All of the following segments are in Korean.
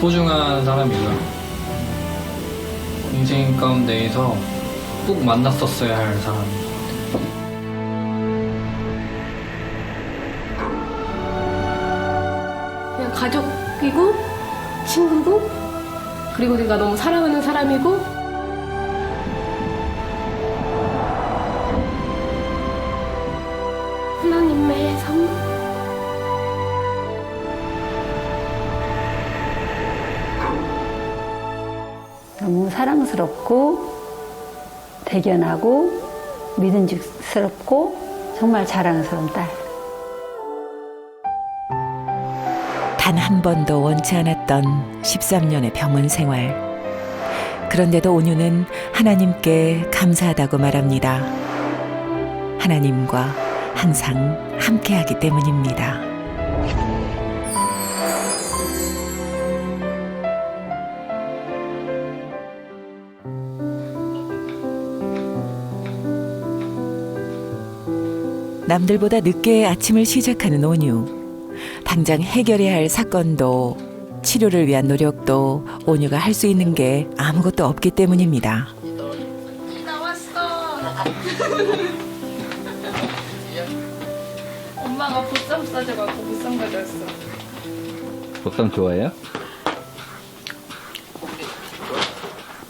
소중한 사람이고요. 인생 가운데에서 꼭 만났었어야 할 사람입니다. 그냥 가족이고 친구고 그리고 내가 너무 사랑하는 사람이고 하나님의 선물. 너무 사랑스럽고 대견하고 믿음직스럽고 정말 자랑스러운 딸. 단 한 번도 원치 않았던 13년의 병원 생활. 그런데도 온유는 하나님께 감사하다고 말합니다. 하나님과 항상 함께하기 때문입니다. 남들보다 늦게 아침을 시작하는 온유. 당장 해결해야 할 사건도 치료를 위한 노력도 온유가 할 수 있는 게 아무것도 없기 때문입니다. 나왔어. 엄마가 보쌈 싸줘갖고 보쌈 가져왔어. 보쌈 좋아해요?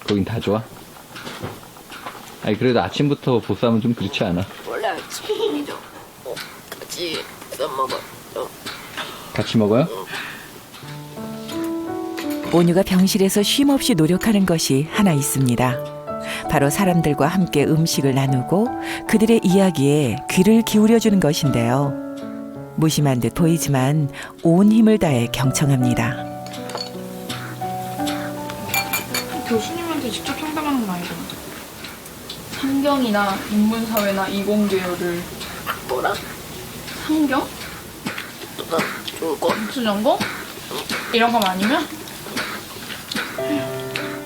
거긴 다 좋아? 아니 그래도 아침부터 보쌈은 좀 그렇지 않아? 원래 아침이죠. 같이 쌈 먹어. 같이 먹어요? 온유가 병실에서 쉼없이 노력하는 것이 하나 있습니다. 바로 사람들과 함께 음식을 나누고 그들의 이야기에 귀를 기울여주는 것인데요. 무심한 듯 보이지만 온 힘을 다해 경청합니다. 교수님한테 직접 상담하는 건 아니잖아. 상경이나 인문사회나 이공계열을 뭐라? 상경? 누가 좋은 거? 무슨 전공? 이런 거만 아니면?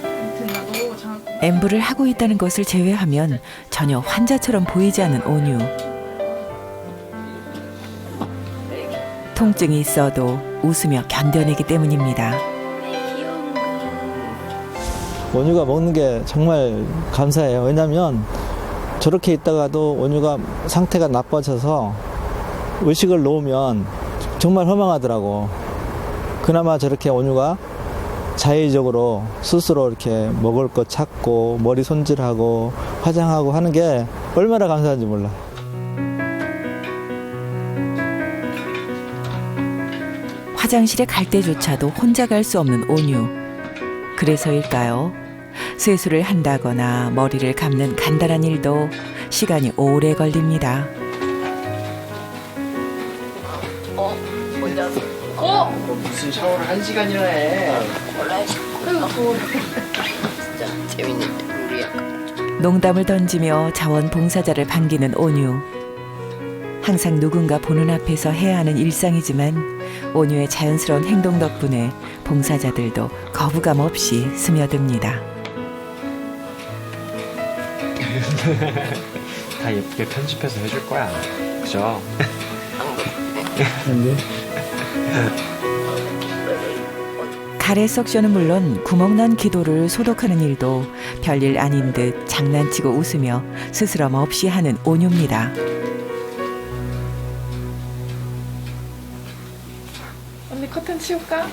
아무튼 나도 엠브를 하고 있다는 것을 제외하면 전혀 환자처럼 보이지 않는 온유. 통증이 있어도 웃으며 견뎌내기 때문입니다. 온유가 먹는 게 정말 감사해요. 왜냐면 저렇게 있다가도 온유가 상태가 나빠져서 의식을 놓으면 정말 허망하더라고. 그나마 저렇게 온유가 자의적으로 스스로 이렇게 먹을 거 찾고 머리 손질하고 화장하고 하는 게 얼마나 감사한지 몰라. 화장실에 갈 때조차도 혼자 갈 수 없는 온유. 그래서일까요? 세수를 한다거나 머리를 감는 간단한 일도 시간이 오래 걸립니다. 혼자서. 무슨 샤워를 1시간이나 해. 원래 진짜 재밌는데 우리 약간. 농담을 던지며 자원봉사자를 반기는 온유. 항상 누군가 보는 앞에서 해야 하는 일상이지만 온유의 자연스러운 행동 덕분에 봉사자들도 거부감 없이 스며듭니다. 다 예쁘게 편집해서 해줄 거야. 그죠? 가래 석션은 물론 구멍난 기도를 소독하는 일도 별일 아닌 듯 장난치고 웃으며 스스럼 없이 하는 온유입니다. 언니 커튼 치울까?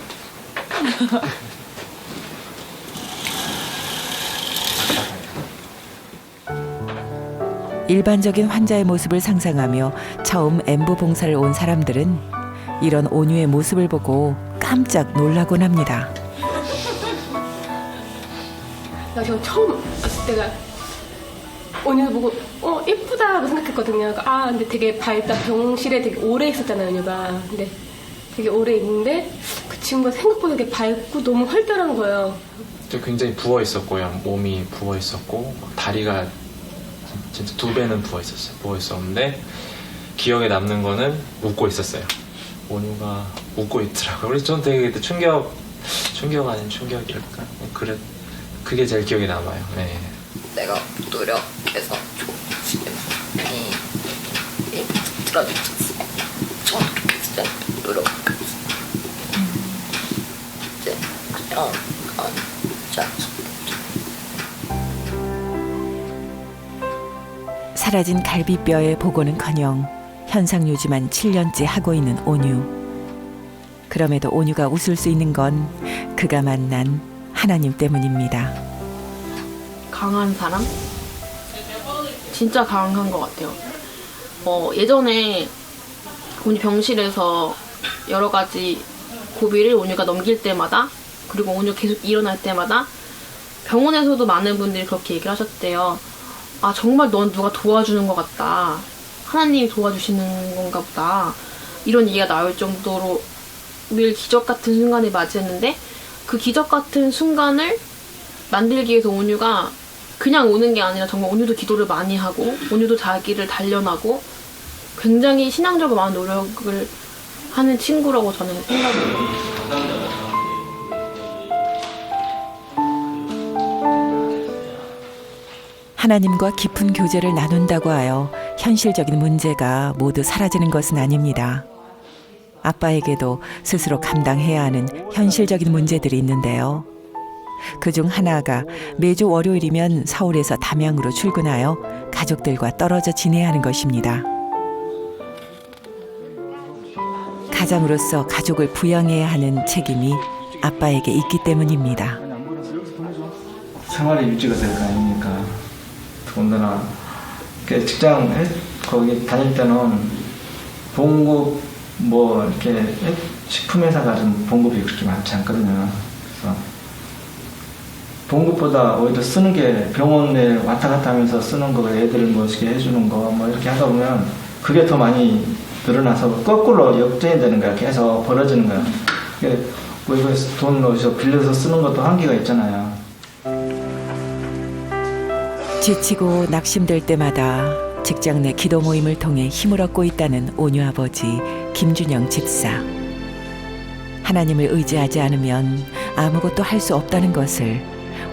일반적인 환자의 모습을 상상하며 처음 엠브 봉사를 온 사람들은 이런 온유의 모습을 보고 깜짝 놀라곤 합니다. 나 저 처음 왔을 때가 온유 보고 예쁘다 하고 생각했거든요. 근데 되게 밝다. 병실에 되게 오래 있었잖아요, 온유가. 근데 되게 오래 있는데 그 친구가 생각보다 되게 밝고 너무 활달한 거예요. 굉장히 부어 있었고요. 몸이 부어 있었고 다리가 진짜 2배는 부어 있었는데 기억에 남는 거는 웃고 있었어요. 온유가 웃고 있더라고요. 그래서 전 되게 그때 충격 아닌 충격이랄까. 그게 제일 기억에 남아요. 네. 내가 노력해서 들어줬어. 처음 노력했을 때 노력했어. 이제 사라진 갈비뼈의 보고는커녕 현상 유지만 7년째 하고 있는 온유. 그럼에도 온유가 웃을 수 있는 건 그가 만난 하나님 때문입니다. 강한 사람? 진짜 강한 것 같아요. 예전에 온유 병실에서 여러 가지 고비를 온유가 넘길 때마다, 그리고 온유 계속 일어날 때마다 병원에서도 많은 분들이 그렇게 얘기를 하셨대요. 아, 정말 넌 누가 도와주는 것 같다. 하나님이 도와주시는 건가 보다. 이런 얘기가 나올 정도로 늘 기적 같은 순간을 맞이했는데, 그 기적 같은 순간을 만들기 위해서 온유가 그냥 오는 게 아니라 정말 온유도 기도를 많이 하고, 온유도 자기를 단련하고, 굉장히 신앙적으로 많은 노력을 하는 친구라고 저는 생각해요. 하나님과 깊은 교제를 나눈다고 하여 현실적인 문제가 모두 사라지는 것은 아닙니다. 아빠에게도 스스로 감당해야 하는 현실적인 문제들이 있는데요. 그중 하나가 매주 월요일이면 서울에서 담양으로 출근하여 가족들과 떨어져 지내야 하는 것입니다. 가장으로서 가족을 부양해야 하는 책임이 아빠에게 있기 때문입니다. 생활이 유지가 될 거 아닙니까? 더군다나 직장 거기 다닐 때는 봉급 뭐 이렇게 식품회사가 좀 봉급이 그렇게 많지 않거든요. 그래서 봉급보다 오히려 쓰는 게 병원에 왔다 갔다 하면서 쓰는 거, 애들 멋있게 해주는 거 뭐 이렇게 하다 보면 그게 더 많이 늘어나서 거꾸로 역전이 되는 거야. 계속 벌어지는 거야. 뭐 이거 돈 어디서 빌려서 쓰는 것도 한계가 있잖아요. 지치고 낙심될 때마다 직장 내 기도 모임을 통해 힘을 얻고 있다는 온유 아버지 김준영 집사. 하나님을 의지하지 않으면 아무것도 할 수 없다는 것을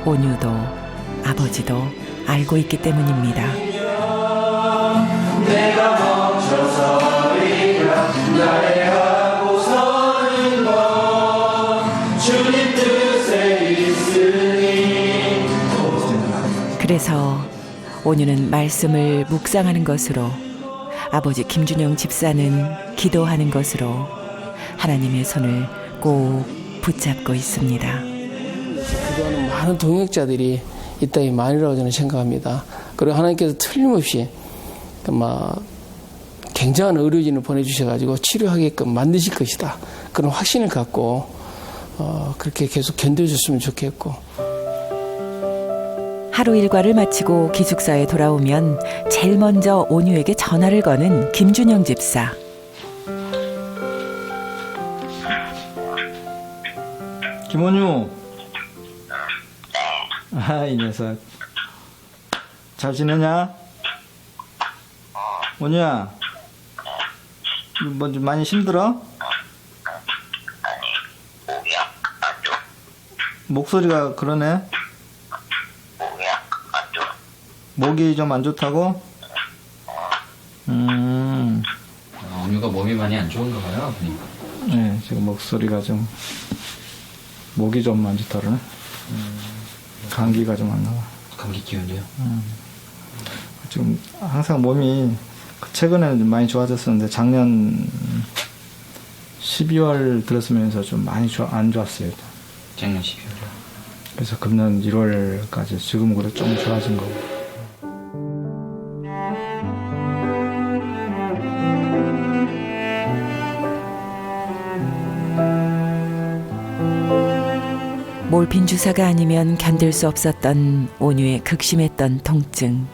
온유도 아버지도 알고 있기 때문입니다. 내가 멈춰서리라 나의 하고 서는 것 주님 뜻에 있으니. 그래서 온유는 말씀을 묵상하는 것으로, 아버지 김준영 집사는 기도하는 것으로 하나님의 손을 꼭 붙잡고 있습니다. 기도하는 많은 동역자들이 이 땅에 많이라고 저는 생각합니다. 그리고 하나님께서 틀림없이 굉장한 의료진을 보내주셔가지고 치료하게끔 만드실 것이다. 그런 확신을 갖고 그렇게 계속 견뎌줬으면 좋겠고. 하루 일과를 마치고 기숙사에 돌아오면 제일 먼저 온유에게 전화를 거는 김준영 집사. 김온유. 아, 이 녀석. 잘 지내냐? 온유야. 뭐 좀 많이 힘들어? 목소리가 그러네. 목이 좀 안 좋다고? 온유가 몸이 많이 안 좋은가 봐요, 아버님. 네, 지금 목소리가 좀 목이 좀 안 좋다 그러네. 감기가 좀 안 나와. 감기 기운이요? 지금 항상 몸이 최근에는 많이 좋아졌었는데 작년 12월 들었으면서 좀 많이 안 좋았어요. 작년 12월이요? 그래서 금년 1월까지 지금 그래 좀 좋아진 거고. 몰핀 주사가 아니면 견딜 수 없었던 온유의 극심했던 통증.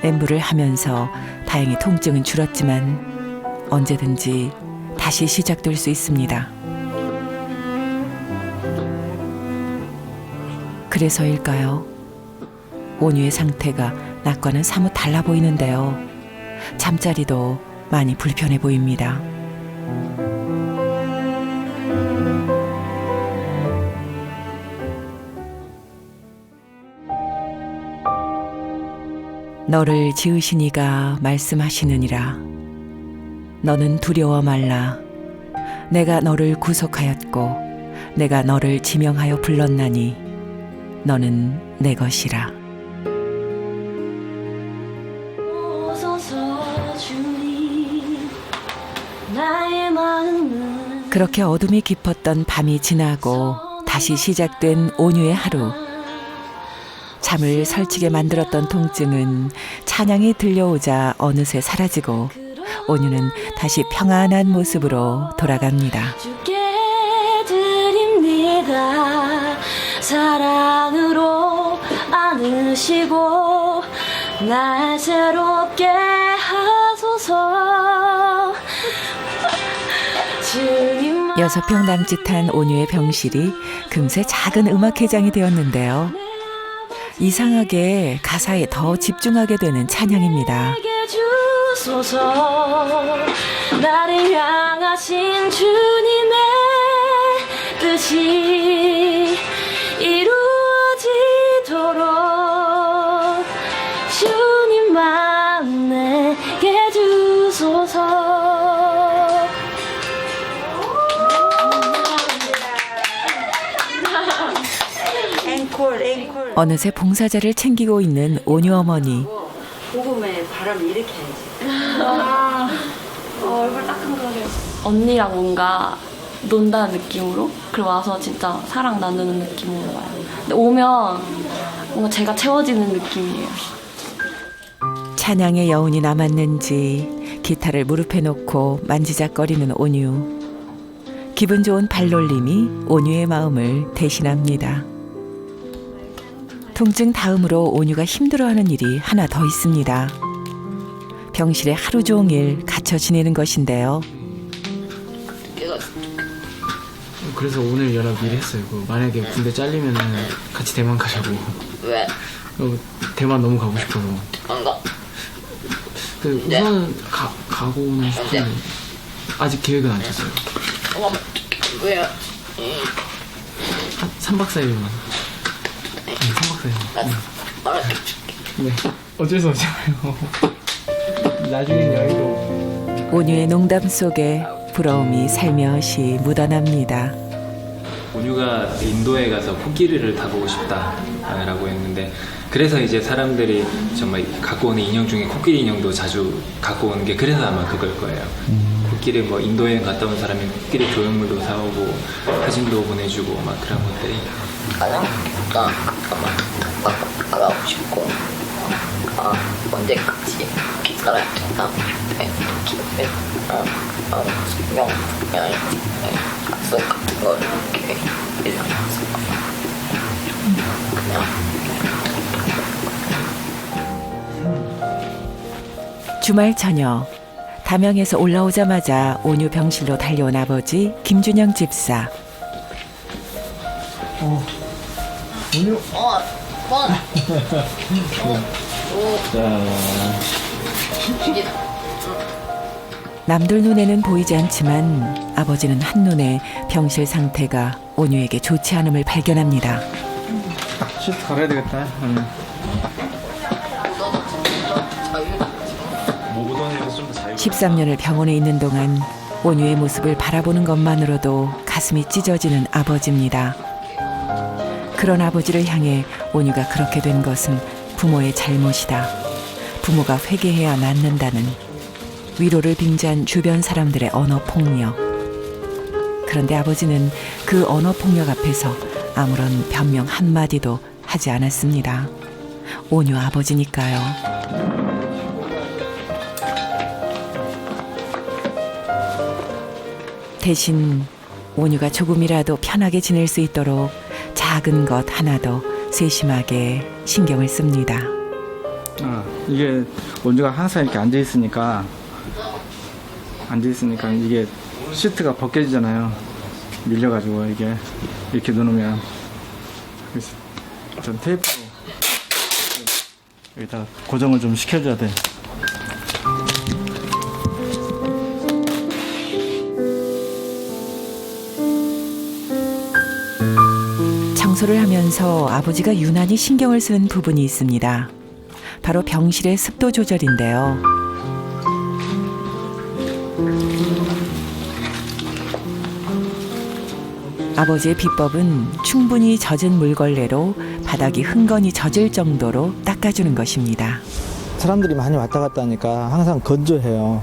엠브를 하면서 다행히 통증은 줄었지만 언제든지 다시 시작될 수 있습니다. 그래서일까요? 온유의 상태가 낮과는 사뭇 달라 보이는데요. 잠자리도 많이 불편해 보입니다. 너를 지으신 이가 말씀하시느니라. 너는 두려워 말라. 내가 너를 구속하였고 내가 너를 지명하여 불렀나니 너는 내 것이라. 그렇게 어둠이 깊었던 밤이 지나고 다시 시작된 온유의 하루. 잠을 설치게 만들었던 통증은 찬양이 들려오자 어느새 사라지고 온유는 다시 평안한 모습으로 돌아갑니다. 주께 드립니다. 사랑으로 안으시고 날 새롭게 하소서. 6평 남짓한 온유의 병실이 금세 작은 음악회장이 되었는데요. 이상하게 가사에 더 집중하게 되는 찬양입니다. 주소서. 나를 향하신 주님의 뜻이 이루어지도록 주님 마음 내게 주소서. 앵콜. 어느새 봉사자를 챙기고 있는 온유 어머니. 복음에 바람 일으켜야지. 얼굴 따끔하게. 언니랑 뭔가 논다는 느낌으로 그리고 와서 진짜 사랑 나누는 느낌으로 와요. 근데 오면 뭔가 제가 채워지는 느낌이에요. 찬양의 여운이 남았는지 기타를 무릎에 놓고 만지작거리는 온유. 기분 좋은 발놀림이 온유의 마음을 대신합니다. 통증 다음으로 온유가 힘들어하는 일이 하나 더 있습니다. 병실에 하루 종일 갇혀 지내는 것인데요. 그래서 오늘 연락 미리 했어요. 만약에 군대 잘리면은 같이 대만 가자고. 왜? 대만 너무 가고 싶어서. 안 가? 우선은 가고는 싶은데 아직 계획은 안 짰어요. 왜? 한 3박 4일만. 3박 4일. 네. 어쩔 수 없잖아요. 나중에 여의도. 온유의 농담 속에 부러움이 살며시 묻어납니다. 온유가 인도에 가서 코끼리를 타보고 싶다라고 했는데 그래서 이제 사람들이 정말 갖고 오는 인형 중에 코끼리 인형도 자주 갖고 오는 게 그래서 아마 그걸 거예요. 코끼리 뭐 인도 여행 갔다 온 사람이 코끼리 조형물도 사오고 사진도 보내주고 막 그런 것들이 가장 나 가고 싶고 언제까지 살아있다 성경 약속 같은 걸 이렇게 일어나서 그냥 주말 저녁 담양에서 올라오자마자 온유 병실로 달려온 아버지 김준영 집사. 온유. 남들 눈에는 보이지 않지만 아버지는 한눈에 병실 상태가 온유에게 좋지 않음을 발견합니다. 슈트 갈아야 되겠다. 13년을 병원에 있는 동안 온유의 모습을 바라보는 것만으로도 가슴이 찢어지는 아버지입니다. 그런 아버지를 향해 온유가 그렇게 된 것은 부모의 잘못이다. 부모가 회개해야 낫는다는 위로를 빙자한 주변 사람들의 언어폭력. 그런데 아버지는 그 언어폭력 앞에서 아무런 변명 한마디도 하지 않았습니다. 온유 아버지니까요. 대신 온유가 조금이라도 편하게 지낼 수 있도록 작은 것 하나도 세심하게 신경을 씁니다. 이게 온유가 항상 이렇게 앉아 있으니까 이게 시트가 벗겨지잖아요. 밀려가지고 이게 이렇게 놓으면 그래서 전 테이프로 여기다 고정을 좀 시켜줘야 돼. 청소를 하면서 아버지가 유난히 신경을 쓰는 부분이 있습니다. 바로 병실의 습도 조절인데요. 아버지의 비법은 충분히 젖은 물걸레로 바닥이 흥건히 젖을 정도로 닦아주는 것입니다. 사람들이 많이 왔다 갔다 하니까 항상 건조해요.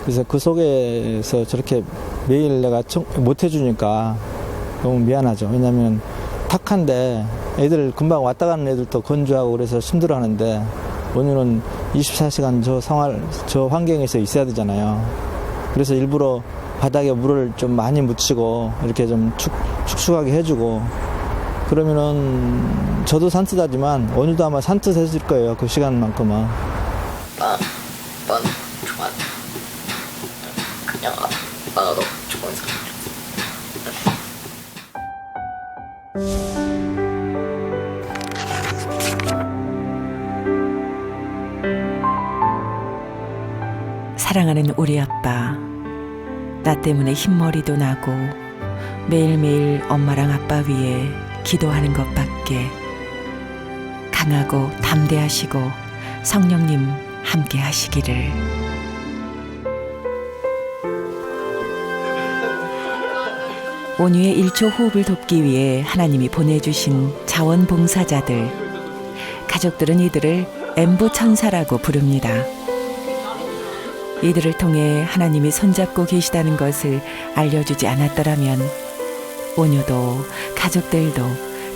그래서 그 속에서 저렇게 매일 내가 못 해주니까 너무 미안하죠. 왜냐면 탁한데 애들 금방 왔다 가는 애들도 건조하고 그래서 힘들어하는데 온유는 24시간 저 환경에서 있어야 되잖아요. 그래서 일부러 바닥에 물을 좀 많이 묻히고 이렇게 좀 축축하게 해주고 그러면은 저도 산뜻하지만 온유도 아마 산뜻해질 거예요. 그 시간만큼은. 난 좋아. 그냥 아빠가 너무 좋은 사람. 사랑하는 우리 아빠. 나 때문에 흰머리도 나고 매일매일 엄마랑 아빠 위해 기도하는 것밖에. 강하고 담대하시고 성령님 함께 하시기를. 온유의 1초 호흡을 돕기 위해 하나님이 보내주신 자원봉사자들. 가족들은 이들을 엠부천사라고 부릅니다. 이들을 통해 하나님이 손잡고 계시다는 것을 알려주지 않았더라면 온유도 가족들도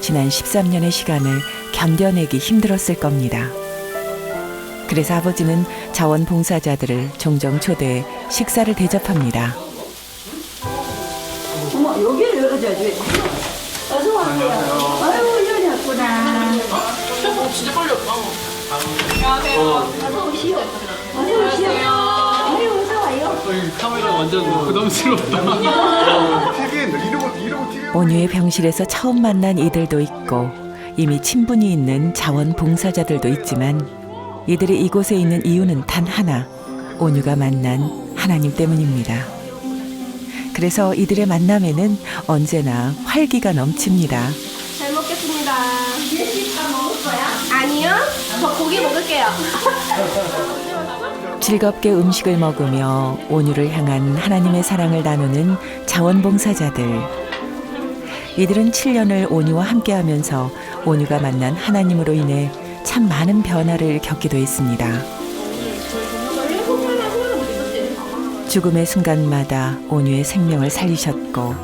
지난 13년의 시간을 견뎌내기 힘들었을 겁니다. 그래서 아버지는 자원봉사자들을 종종 초대해 식사를 대접합니다. 어머, 여기를 열어줘야지. 어서 와요. 아유, 열렸구나. 진짜 빨리 왔다. 안녕하세요. 어서 오시오. 어서 오시오. 아유, 어서 와요. 카메라 완전 부담스럽다. 온유의 병실에서 처음 만난 이들도 있고 이미 친분이 있는 자원봉사자들도 있지만 이들이 이곳에 있는 이유는 단 하나, 온유가 만난 하나님 때문입니다. 그래서 이들의 만남에는 언제나 활기가 넘칩니다. 잘 먹겠습니다. 다 먹을 거야? 아니요. 저 고기 먹을게요. 즐겁게 음식을 먹으며 온유를 향한 하나님의 사랑을 나누는 자원봉사자들. 이들은 7년을 온유와 함께하면서 온유가 만난 하나님으로 인해 참 많은 변화를 겪기도 했습니다. 죽음의 순간마다 온유의 생명을 살리셨고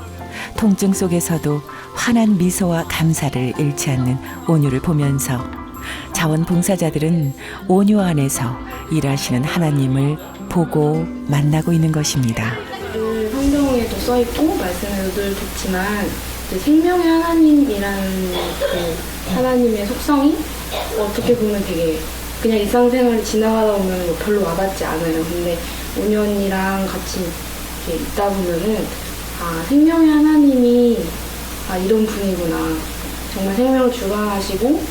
통증 속에서도 환한 미소와 감사를 잃지 않는 온유를 보면서 자원봉사자들은 온유 안에서 일하시는 하나님을 보고 만나고 있는 것입니다. 성경에도 써있고 말씀에도 늘 듣지만 생명의 하나님이라는 그 하나님의 속성이 어떻게 보면 되게 그냥 일상생활을 지나가다 보면 별로 와닿지 않아요. 근데 온유 언니랑 같이 이렇게 있다 보면은 생명의 하나님이 이런 분이구나. 정말 생명을 주관하시고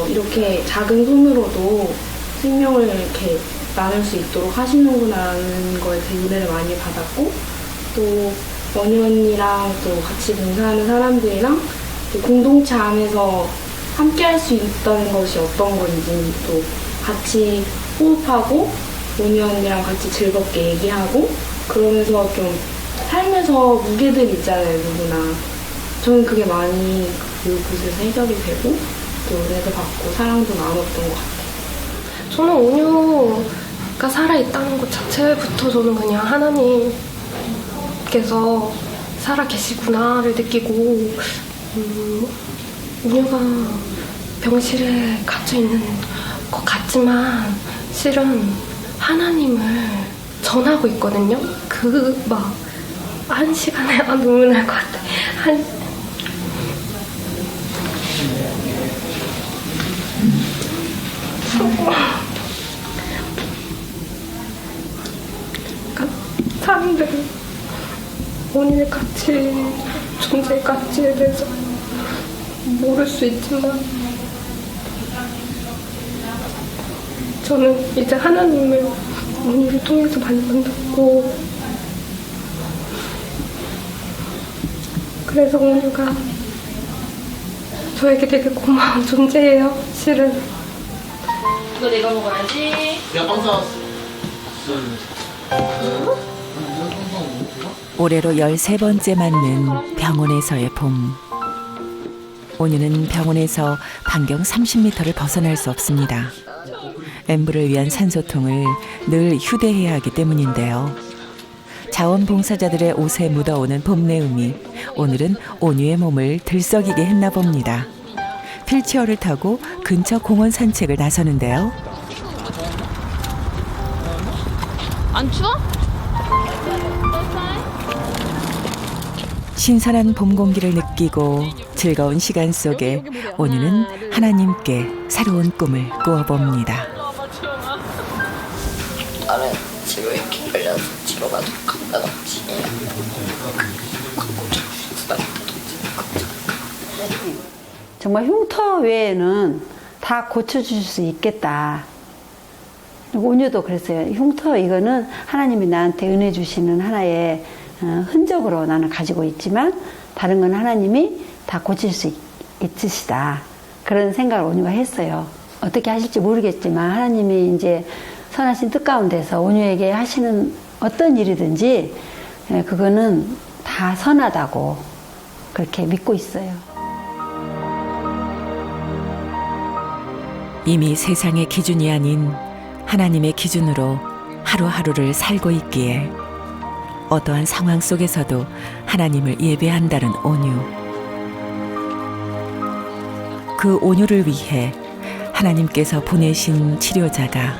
이렇게 작은 손으로도 생명을 이렇게 나눌 수 있도록 하시는구나라는 거에 되게 은혜를 많이 받았고 또 원희 언니랑 또 같이 봉사하는 사람들이랑 공동체 안에서 함께 할 수 있다는 것이 어떤 건지 또 같이 호흡하고 원희 언니랑 같이 즐겁게 얘기하고 그러면서 좀 삶에서 무게들 있잖아요, 누구나. 저는 그게 많이 그곳에서 해결이 되고 또 은혜도 받고 사랑도 나눴던 것 같아요. 저는 온유가 살아있다는 것 자체부터 저는 그냥 하나님께서 살아계시구나를 느끼고 온유가 병실에 갇혀있는 것 같지만 실은 하나님을 전하고 있거든요. 한 시간에 눈물 날 것 같아. 사람들은 온유의 가치, 존재의 가치에 대해서 모를 수 있지만 저는 이제 하나님을 온유를 통해서 많이 만났고 그래서 온유가 저에게 되게 고마운 존재예요, 실은. 이거 내가 먹어야지. 내가 빵 사왔어. 올해로 13번째 맞는 병원에서의 봄. 온유는 병원에서 반경 30m를 벗어날 수 없습니다. 엠브를 위한 산소통을 늘 휴대해야 하기 때문인데요. 자원봉사자들의 옷에 묻어오는 봄내음이 오늘은 온유의 몸을 들썩이게 했나 봅니다. 휠체어를 타고 근처 공원 산책을 나서는데요. 안 추워? 신선한 봄 공기를 느끼고 즐거운 시간 속에 온유는 하나님께 새로운 꿈을 꾸어봅니다. 나는 집을 이렇게 열려서 집에 가도 갖다 놨지. 정말 흉터 외에는 다 고쳐줄 수 있겠다. 온유도 그랬어요. 흉터 이거는 하나님이 나한테 은혜 주시는 하나의 흔적으로 나는 가지고 있지만 다른 건 하나님이 다 고칠 수 있으시다. 그런 생각을 온유가 했어요. 어떻게 하실지 모르겠지만 하나님이 이제 선하신 뜻 가운데서 온유에게 하시는 어떤 일이든지 그거는 다 선하다고 그렇게 믿고 있어요. 이미 세상의 기준이 아닌 하나님의 기준으로 하루하루를 살고 있기에 어떠한 상황 속에서도 하나님을 예배한다는 온유. 그 온유를 위해 하나님께서 보내신 치료자가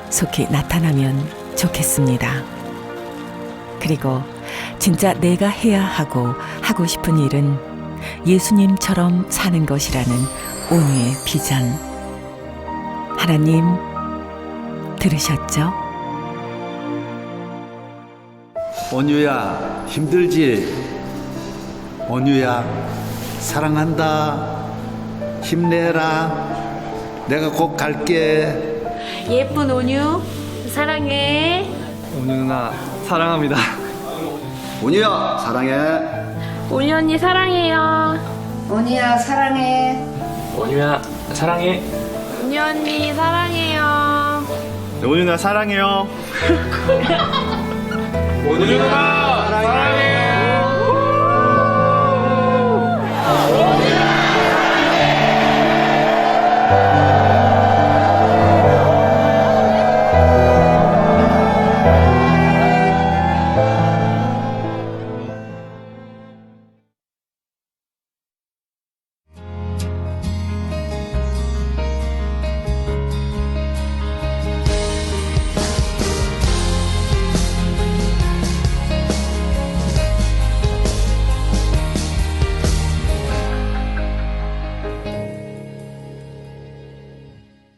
속히 나타나면 좋겠습니다. 그리고 진짜 내가 해야 하고 싶은 일은 예수님처럼 사는 것이라는 온유의 비전. 하나님 들으셨죠? 온유야 힘들지? 온유야 사랑한다. 힘내라. 내가 꼭 갈게. 예쁜 온유 사랑해. 온유 누나 사랑합니다. 온유야 사랑해. 온유 언니 사랑해요. 온유야 사랑해. 온유야 사랑해. 온유 언니 사랑해요. 온유 누나 사랑해요. 온유 누나 사랑해.